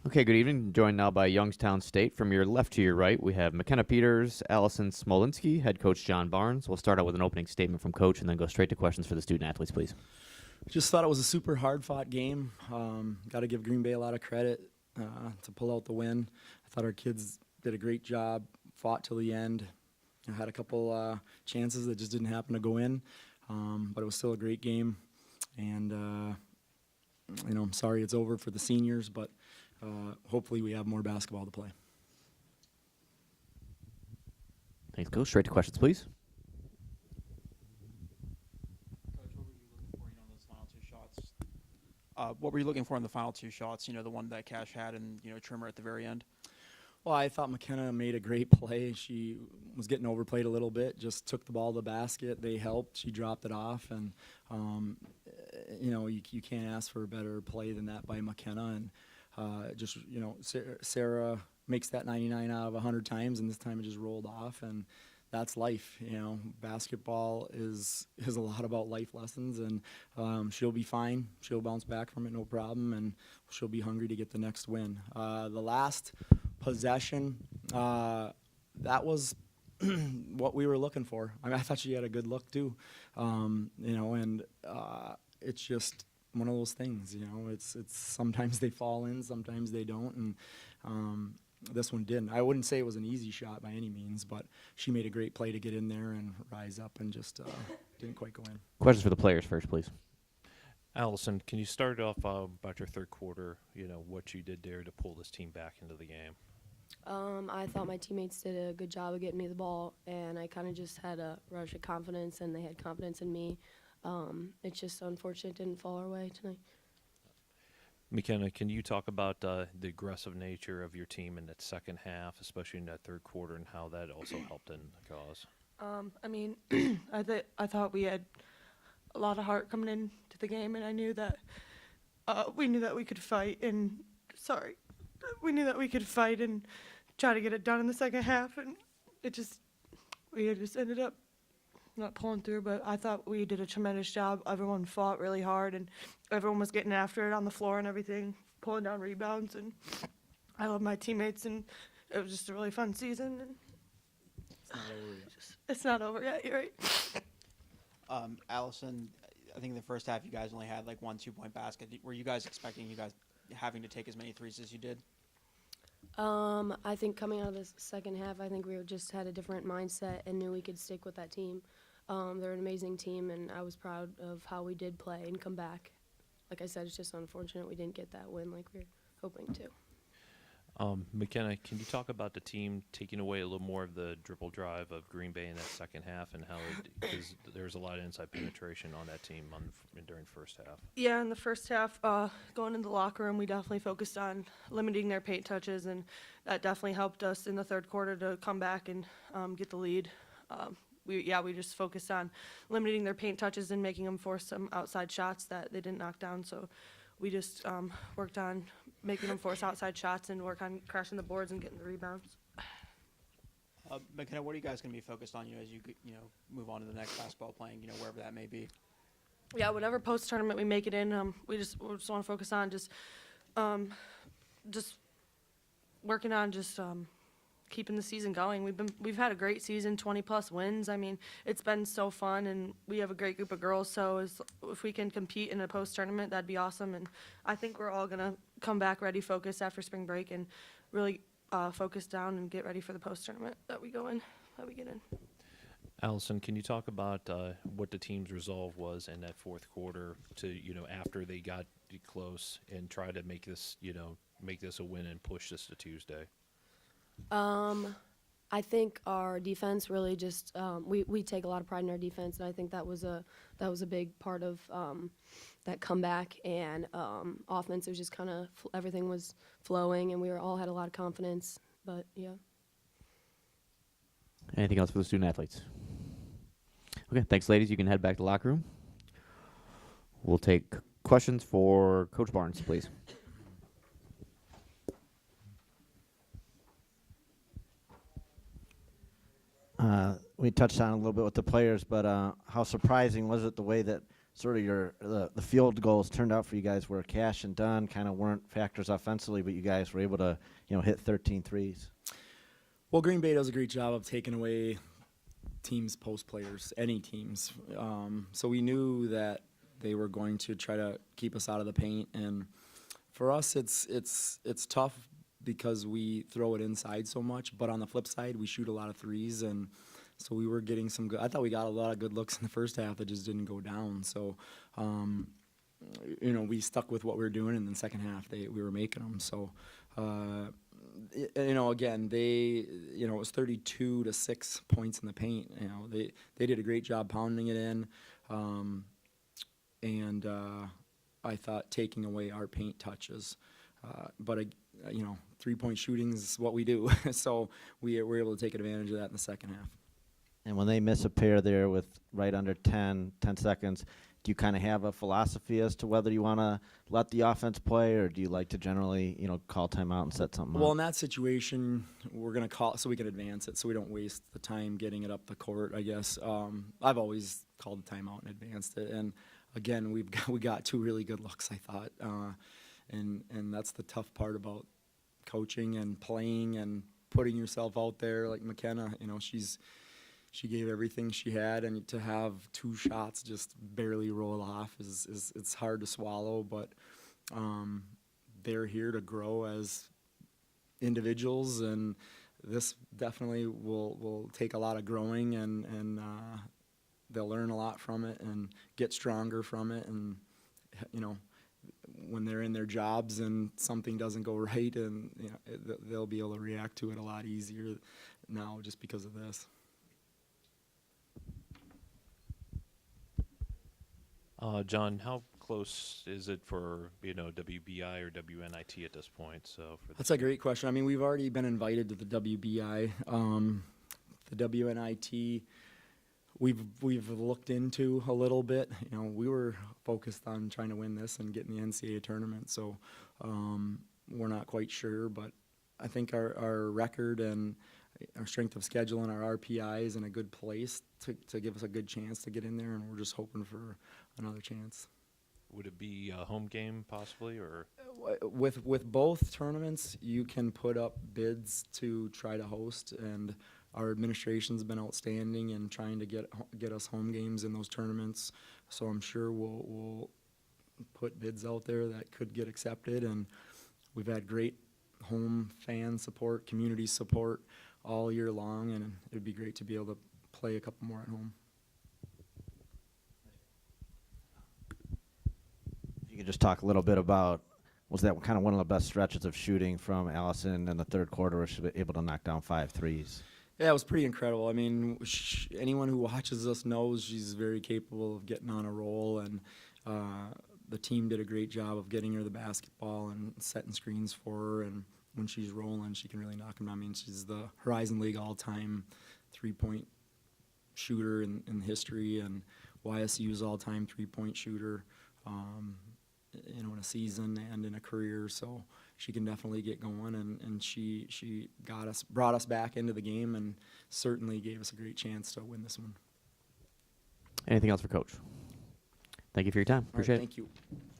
Okay, good evening. Joined now by Youngstown State. From your left to your right, we have McKenna Peters, Alison, Smolinski, head coach John Barnes. We'll start out with an opening statement from coach and then go straight to questions for the student athletes, please. Just thought it was a super hard-fought game. Got to give Green Bay a lot of credit to pull out the win. I thought our kids did a great job, fought till the end. Had a couple chances that just didn't happen to go in, but it was still a great game. And I'm sorry it's over for the seniors, but hopefully we have more basketball to play. Thanks, coach. Straight to questions, please. What were you looking for in the final two shots? The one that Cash had and, Trimmer at the very end? Well, I thought McKenna made a great play. She was getting overplayed a little bit, just took the ball to the basket. They helped. She dropped it off. And, you can't ask for a better play than that by McKenna. And Sarah makes that 99 out of 100 times, and this time it just rolled off. And that's life. Basketball is a lot about life lessons, and she'll be fine. She'll bounce back from it, no problem, and she'll be hungry to get the next win. The last possession, that was what we were looking for. I thought she had a good look too, it's just one of those things. It's sometimes they fall in, sometimes they don't, and this one didn't. I wouldn't say it was an easy shot by any means, but she made a great play to get in there and rise up and just didn't quite go in. Questions for the players first, please. Allison, can you start off about your third quarter, what you did there to pull this team back into the game? I thought my teammates did a good job of getting me the ball, and I kind of just had a rush of confidence, and they had confidence in me. It's just unfortunate it didn't fall our way tonight. McKenna, can you talk about the aggressive nature of your team in that second half, especially in that third quarter, and how that also helped in the cause? I thought we had a lot of heart coming into the game, and I knew that we knew that we could fight and try to get it done in the second half, and we just ended up not pulling through. But I thought we did a tremendous job. Everyone fought really hard, and everyone was getting after it on the floor and everything, pulling down rebounds, and I love my teammates, and it was just a really fun season. And It's not over yet. it's not over yet. You're right. Allison, I think in the first half you guys only had like 1 2-point basket. Were you guys expecting having to take as many threes as you did? I think coming out of the second half, I think we just had a different mindset and knew we could stick with that team. They're an amazing team, and I was proud of how we did play and come back. Like I said, it's just unfortunate we didn't get that win like we were hoping to. McKenna, can you talk about the team taking away a little more of the dribble drive of Green Bay in that second half, and how because there's a lot of inside penetration on that team during first half? Yeah, in the first half, going in the locker room, we definitely focused on limiting their paint touches, and that definitely helped us in the third quarter to come back and get the lead. We just focused on limiting their paint touches and making them force some outside shots that they didn't knock down. So we just worked on making them force outside shots and work on crashing the boards and getting the rebounds. McKenna, what are you guys going to be focused on, as you move on to the next basketball playing, wherever that may be? Yeah, whatever post-tournament we make it in, we just want to focus on just working on keeping the season going. We've had a great season, 20+ wins. I mean, it's been so fun, and we have a great group of girls. So if we can compete in a post-tournament, that'd be awesome. And I think we're all gonna come back ready, focused after spring break, and really focus down and get ready for the post-tournament that we get in. Allison, can you talk about what the team's resolve was in that fourth quarter to after they got close and try to make this a win and push this to Tuesday? I think our defense really just we take a lot of pride in our defense, and I think that was a big part of that comeback. And offense was just kind of everything was flowing, and we all had a lot of confidence. But yeah. Anything else for the student athletes? Okay, thanks, ladies. You can head back to the locker room. We'll take questions for Coach Barnes, please. We touched on it a little bit with the players, but how surprising was it the way that sort of the field goals turned out for you guys were cash and done, kind of weren't factors offensively, but you guys were able to, hit 13 threes. Well, Green Bay does a great job of taking away teams' post players, any teams. So we knew that they were going to try to keep us out of the paint, and for us, it's tough because we throw it inside so much. But on the flip side, we shoot a lot of threes, and so we were getting some good. I thought we got a lot of good looks in the first half that just didn't go down. So, we stuck with what we were doing, and then second half we were making them. So, again, it was 32 to 6 points in the paint. They did a great job pounding it in, and I thought taking away our paint touches. But 3-point shooting is what we do, so we were able to take advantage of that in the second half. And when they miss a pair there with right under 10 seconds, do you kind of have a philosophy as to whether you want to let the offense play, or do you like to generally, call timeout and set something Well, up? in that situation, we're going to call so we can advance it, so we don't waste the time getting it up the court, I guess. I've always called the timeout and advanced it. And, again, we got 2 really good looks, I thought. And that's the tough part about coaching and playing and putting yourself out there. Like McKenna, she gave everything she had, and to have 2 shots just barely roll off is it's hard to swallow. But they're here to grow as individuals, and this definitely will take a lot of growing, and they'll learn a lot from it and get stronger from it. And when they're in their jobs and something doesn't go right, and they'll be able to react to it a lot easier now just because of this. John, how close is it for WBI or WNIT at this point? That's a great question. I mean, we've already been invited to the WBI, the WNIT. We've looked into a little bit. We were focused on trying to win this and get in the NCAA tournament, so we're not quite sure. But I think our record and our strength of schedule and our RPI is in a good place to give us a good chance to get in there, and we're just hoping for another chance. Would it be a home game possibly, or? With both tournaments, you can put up bids to try to host, and our administration's been outstanding in trying to get us home games in those tournaments. So I'm sure we'll put bids out there that could get accepted, and we've had great home fan support, community support all year long, and it'd be great to be able to play a couple more at home. If you could just talk a little bit about, was that kind of one of the best stretches of shooting from Alison in the third quarter, where she was able to knock down 5 threes? Yeah, it was pretty incredible. I mean, anyone who watches us knows she's very capable of getting on a roll, and the team did a great job of getting her the basketball and setting screens for her, and when she's rolling, she can really knock them down. I mean, she's the Horizon League all-time 3-point shooter in history, and YSU's all-time 3-point shooter, in a season and in a career. So she can definitely get going, and she brought us back into the game, and certainly gave us a great chance to win this one. Anything else for Coach? Thank you for your time. All right, Appreciate it. thank you.